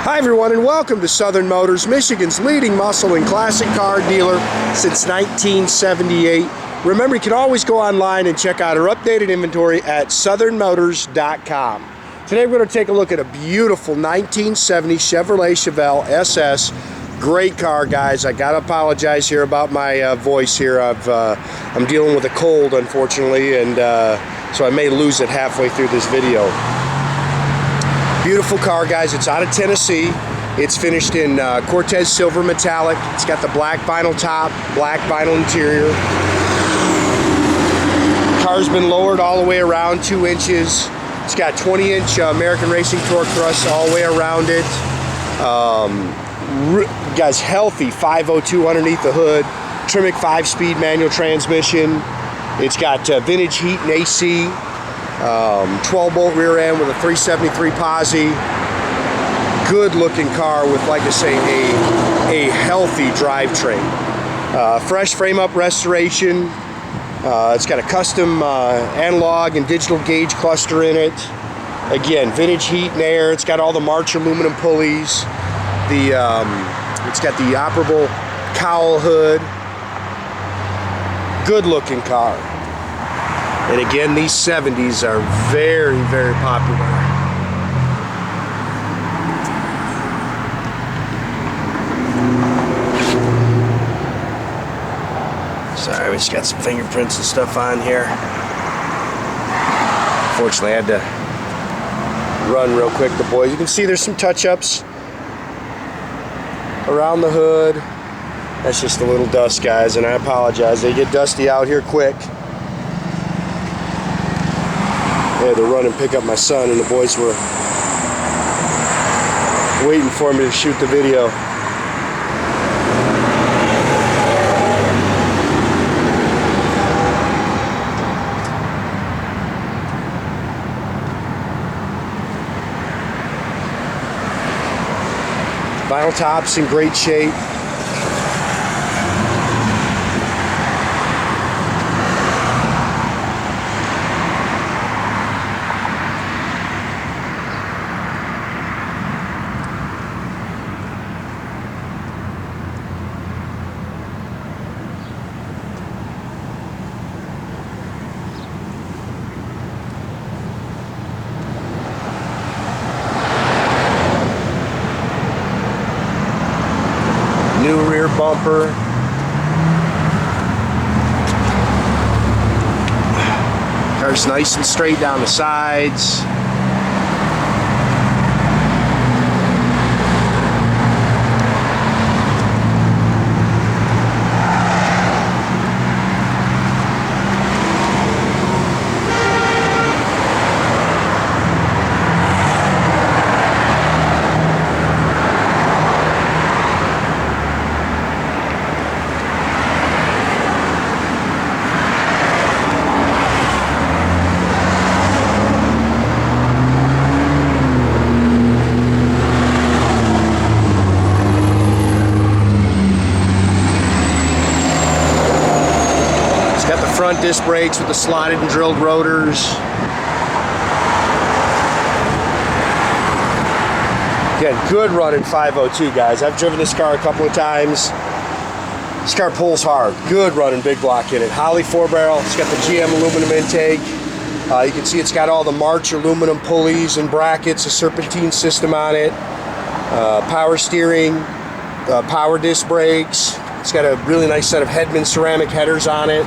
Hi everyone, and welcome to Southern Motors, Michigan's leading muscle and classic car dealer since 1978. Remember, you can always go online and check out our updated inventory at southernmotors.com. Today we're going to take a look at a beautiful 1970 Chevrolet Chevelle SS. Great car, guys. I gotta apologize here about my voice here. I'm dealing with a cold, unfortunately, and so I may lose it halfway through this video. Beautiful car, guys. It's out of Tennessee. It's finished in Cortez silver metallic. It's got the black vinyl top, black vinyl interior. Car's been lowered all the way around 2 inches. It's got 20-inch American Racing torque thrust all the way around it. Guys, healthy 502 underneath the hood. Tremec 5-speed manual transmission. It's got vintage heat and AC. 12-bolt rear end with a 373 posi. Good looking car with, like I say, a healthy drivetrain. Fresh frame up restoration. It's got a custom analog and digital gauge cluster in it. Again, vintage heat and air. It's got all the March aluminum pulleys. It's got the operable cowl hood. Good looking car. And again, these 70s are very, very popular. Sorry, we just got some fingerprints and stuff on here. Unfortunately, I had to run real quick, the boys. You can see there's some touch-ups around the hood. That's just a little dust, guys, and I apologize. They get dusty out here quick. I had to run and pick up my son, and the boys were waiting for me to shoot the video. Vinyl top's in great shape. New rear bumper. Car's nice and straight down the sides. Front disc brakes with the slotted and drilled rotors. Again, good running 502, guys. I've driven this car a couple of times. This car pulls hard. Good running big block in it. Holley 4-barrel. It's got the GM aluminum intake. You can see it's got all the March aluminum pulleys and brackets, a serpentine system on it. Power steering, power disc brakes. It's got a really nice set of Hedman ceramic headers on it.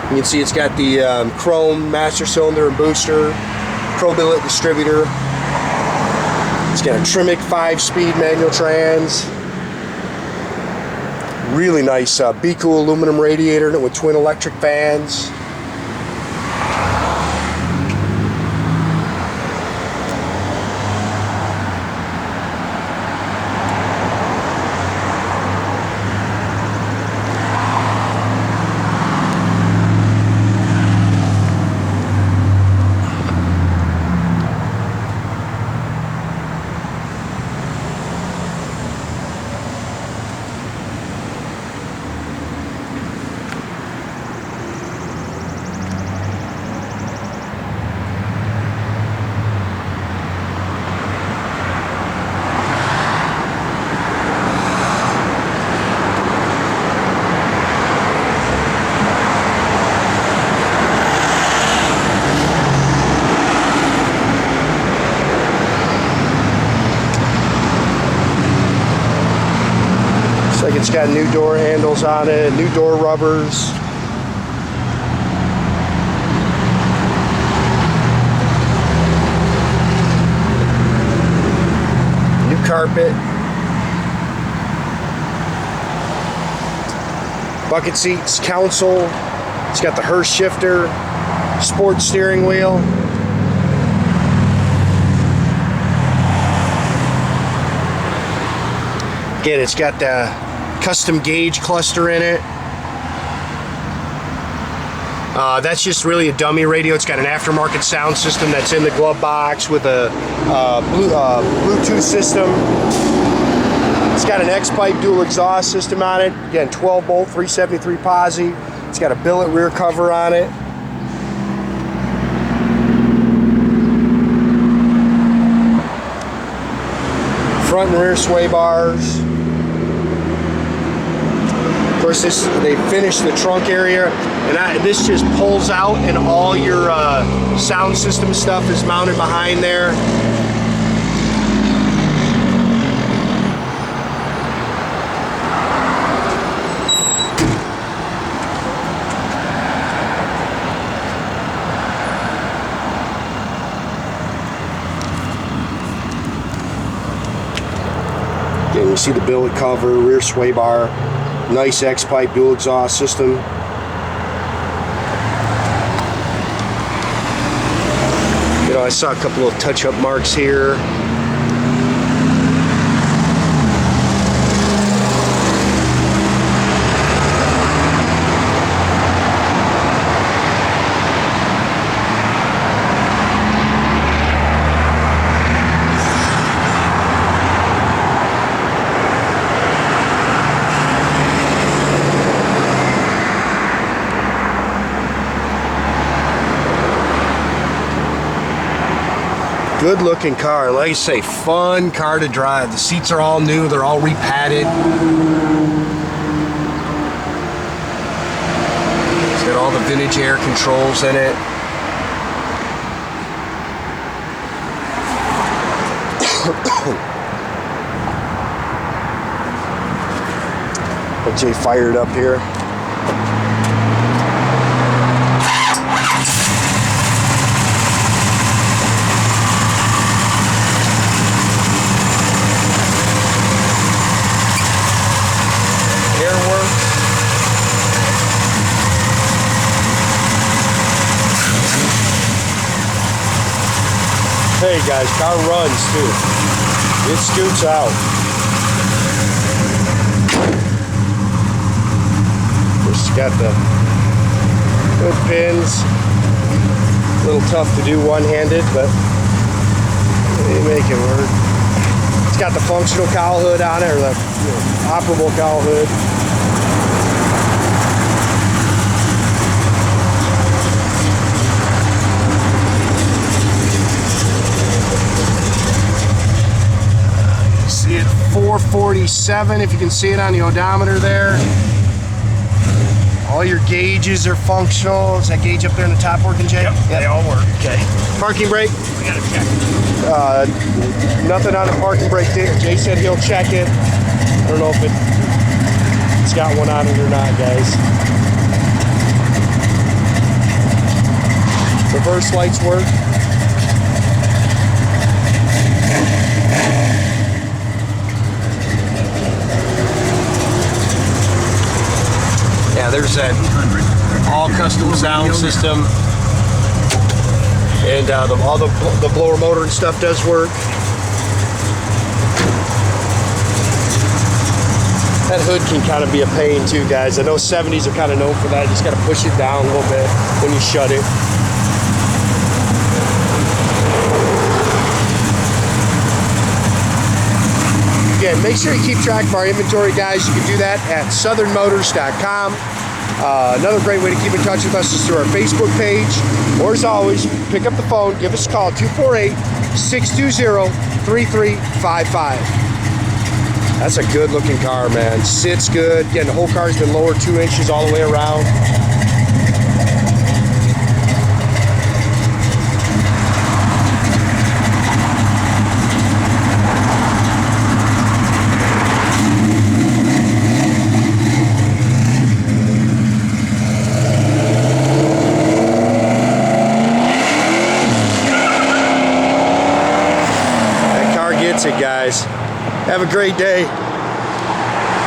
You can see it's got the chrome master cylinder and booster, Billet distributor. It's got a Tremec 5-speed manual trans. Really nice Be Cool aluminum radiator in it with twin electric fans. like it's got new door handles on it, new door rubbers. New carpet. Bucket seats, console. It's got the Hurst shifter, sports steering wheel. Again, it's got the custom gauge cluster in it. That's just really a dummy radio. It's got an aftermarket sound system that's in the glove box with a Bluetooth system. It's got an X-pipe dual exhaust system on it. Again, 12 volt, 373 posi. It's got a billet rear cover on it. Front and rear sway bars. Of course, they finished the trunk area, and this just pulls out, and all your sound system stuff is mounted behind there. Again, you see the billet cover, rear sway bar. Nice X-pipe dual exhaust system. You know, I saw a couple of touch-up marks here. Good looking car, like I say, fun car to drive. The seats are all new, they're all repadded. It's got all the vintage air controls in it. Get Jay fired up here. Hey guys, car runs too. It scoots out. It's got the good pins. A little tough to do one-handed, but they make it work. It's got the functional cowl hood on it, or the operable cowl hood. See it 447 if you can see it on the odometer there. All your gauges are functional. Is that gauge up there in the top working, Jay? Yep, they all work. Okay. Parking brake? We gotta check. Nothing on the parking brake there. Jay said he'll check it. I don't know if it's got one on it or not, guys. Reverse lights work. Yeah, there's that all custom sound system, and all the blower motor and stuff does work. That hood can kind of be a pain too, guys. I know 70s are kind of known for that. You just got to push it down a little bit when you shut it. Again, make sure you keep track of our inventory, guys. You can do that at southernmotors.com. Another great way to keep in touch with us is through our Facebook page. Or as always, pick up the phone, give us a call, 248-620-3355. That's a good looking car, man. Sits good. Again, the whole car's been lowered 2 inches all the way around. Fantastic, guys. Have a great day.